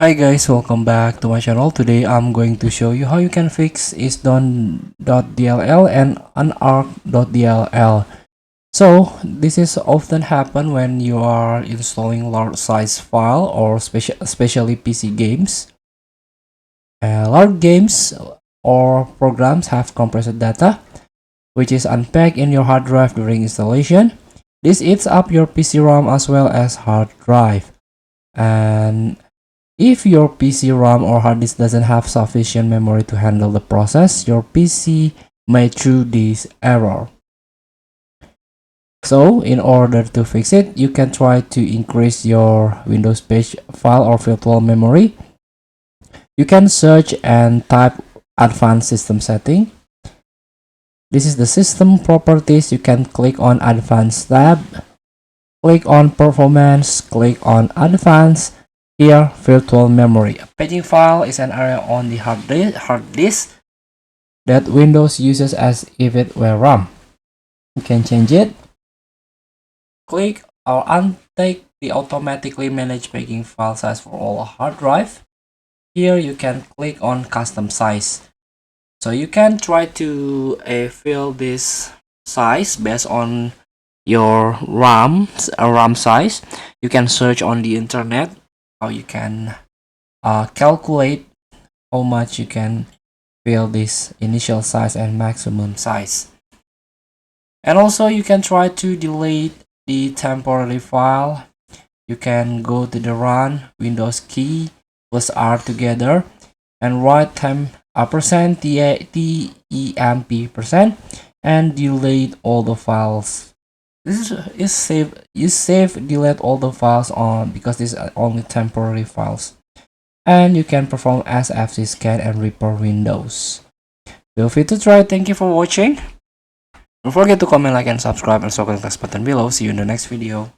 Hi guys, welcome back to my channel. Today I'm going to show you how you can fix ISDone.dll and unarc.dll. So this is often happen when you are installing large size file or especially PC games. Large games or programs have compressed data which is unpacked in your hard drive during installation. This eats up your PC RAM as well as hard drive. And if your PC RAM or hard disk doesn't have sufficient memory to handle the process, your PC may throw this error. So in order to fix it, you can try to increase your Windows page file or virtual memory. You can search and type advanced system setting. This is the system properties. You can click on advanced tab, click on performance, click on advanced. Here, virtual memory. A paging file is an area on the hard disk that Windows uses as if it were RAM. You can change it. Click or untick the automatically manage paging file size for all hard drive. Here you can click on custom size. So you can try to fill this size based on your RAM size. You can search on the internet how you can calculate how much you can fill this initial size and maximum size. And also you can try to delete the temporary file. You can go to the run Windows key plus R together and write %temp and delete all the files. This is save. You save delete all the files on because these are only temporary files. And you can perform SFC scan and repair Windows. Feel free to try. Thank you for watching. Don't forget to comment, like, and subscribe, and also click the button below. See you in the next video.